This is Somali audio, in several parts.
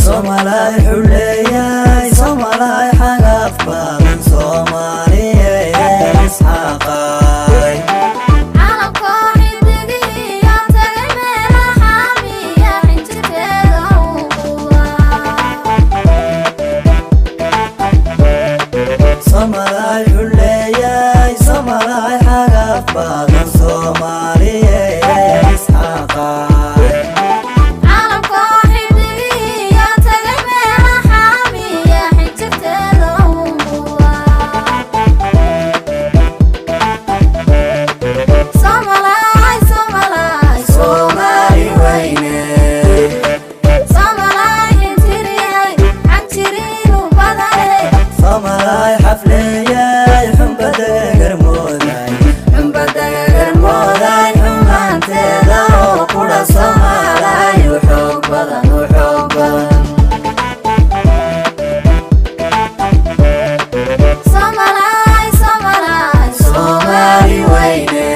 Somalay حلياي Somalay حقف بابن Somali إسحاقاي على كوني دقيقة تقمينا حامية حنجتها وقوة Somalay حلياي Somalay حقف بابن Somali إسحاقاي على كوني دقيقة تقمينا حامية حنجتها وقوة Somalay Somalay Somali ويني Somalay hintiriyay عجرين وبدني Somalay حفلياي حنبدا قرموداي حنبدا قرموداي حمانتيدا وقولا Somalay وحوق بدن وحوق بدن Somalay Somalay Somali ويني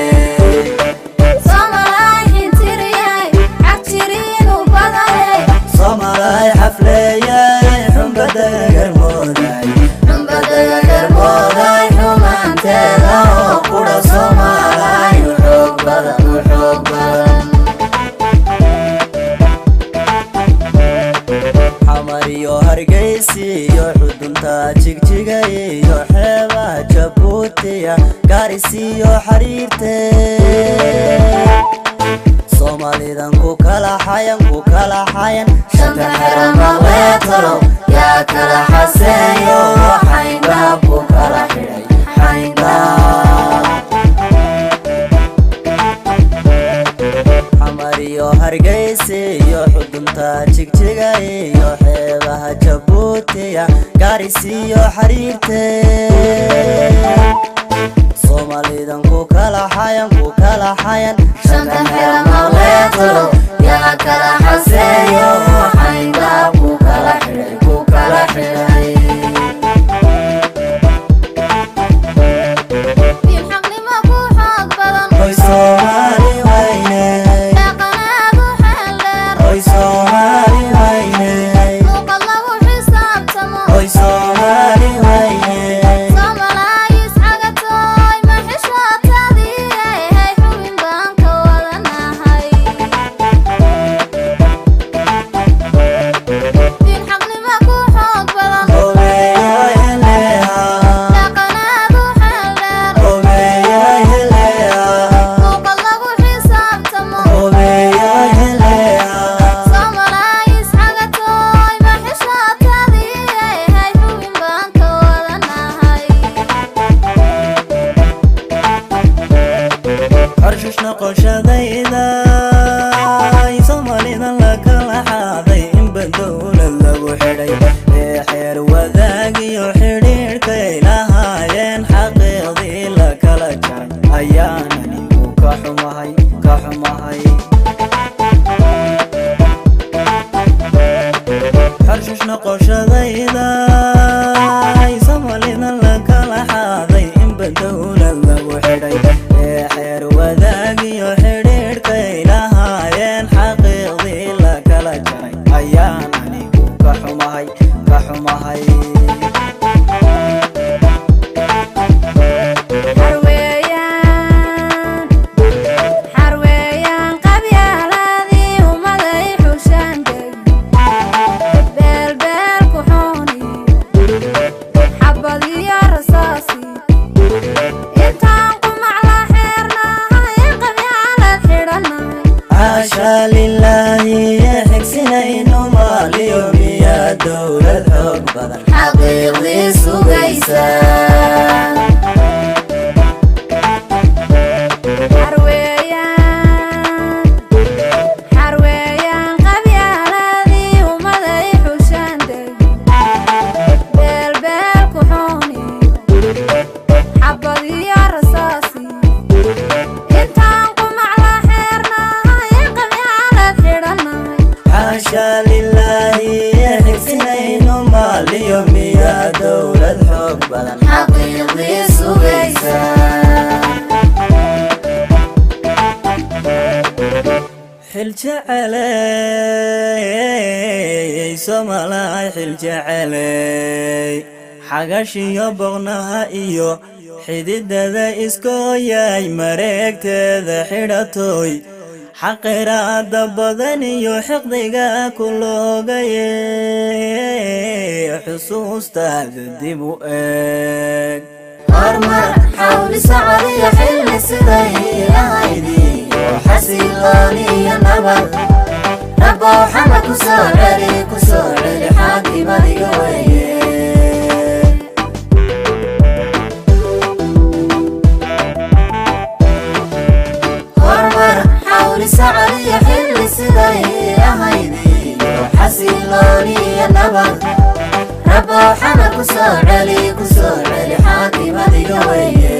Somalay hintiriyay عجرين وبدني Somalay حفلياي حنبدا قرموداي حنبدا قرموداي حمانتيدا وقولا Somalay وحوق بدن وحوق بدن حمريو هرقيسيو حدونتا جيجيغايو حيبا جابوتيا غاريسيو حريرتي Somalidan ku kala hayan shanta xirama weetalo yaa kala xaseeyo xayndaab ku kala xidhay xayndaab xamariyo hargeysiyo xudunta jigjigayo xeebaha jabuutiya gaarisiyo xariirte Somalidan ku kala hayan shanta xirama weetalo yaa kala xaseeyo xayndaab ku kala xidhay بالحقنما كو حق بدن Oy Somali wayne dhaqanaadu xeel dheer Oy Somali wayne muuqal lagu xisaabtamo Oy Somali wayne Somalay isxagatooy ma xishootadii hey xubin baan ka wadanahay بالحقنما كو حق بدن Omeyo eleha dhaqanaadu xeel dheer Omeyo eleha muuqal lagu xisaabtamo Omeyo eleha Somalay isxagatooy ma xishootadii hey xubin baan ka wadanahay Harshushna qoshadayda Somalidan la kala xaaday in badowlad lagu xidhay ee xeer wadaagiyo xidhiidhkay lahaayeen xaqiiqdii la kala jaray ayaan anigu ka xumahay Harshushna qoshadayda Somalidan la kala xaaday in badowlad lagu xidhay ee xeer wadaagiyo xidhiidhkay lahaayeen xaqiiqdii la kala jaray ayaan anigu ka xumahay xarweeyaan qabyaaladii umaday xushaan deg beelbeel ku xooni xabad iyo rasaasi intaan qumac la xeernahay qabyaalad xidhanay caasha lilaahi xigsinayno maaliyo miyaa dowlad xoog badan xaqiiqdii sugaysa xarweeyaan qabyaaladii umaday xushaan deg beelbeel ku xooni xabad iyo rasaasi intaan qumac la xeernahay qabyaalad xidhanay caasha lilaahi xigsinayno maaliyo miyaa dowlad xoog badan xaqiiqdii sugaysa الجعلي somalay xil jeceley xagashiyo boqnaha iyo xididada iskooyay mareegteeda xidhatoy xaqiraada badan iyo xiqdiga ku loogaye xusuustaada dib u eeg hormar xawli socodiyo xilli siday ahaydi xasilooniyo nabad rabbow xama ku soo celi xaakimadiga weye hormar xawli socodiyo xilli siday ahaydi xasilooniyo nabad rabbow xama ku soo celi xaakimadiga weye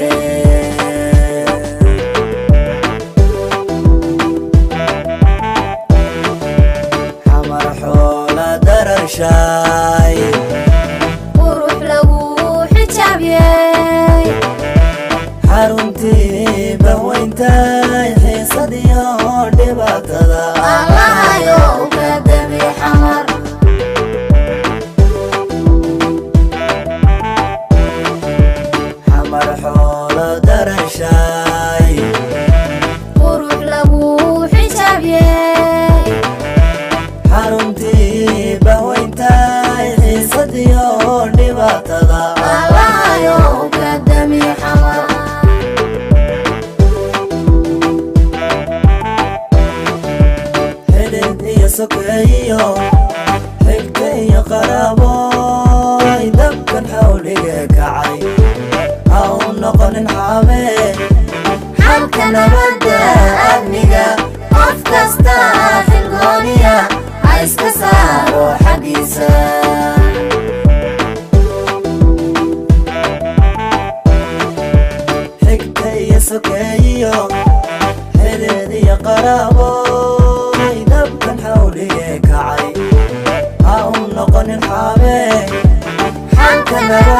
xamar xoola dararshay qurux lagu xijaabiyey xaruntii bahweyntay xiisadiyo dhibaatada allahayo uga dami xamar xoola dararshay qurux lagu xijaabiyey xaruntii bahweyntay xiisadiyo dhibaatada allahayo uga dami xamar xidid iyo sokeeyo xigta iyo qaraaboy dabkan xawliga kacay noqonin xaame xalka nabadda amniga qof kasta xilgooniya ha iska saaro xaggiisa xigta iyo sokeeyo xidid iyo qaraaboy dabkan xawliga kacay ha u noqonin xaame xalka nabadda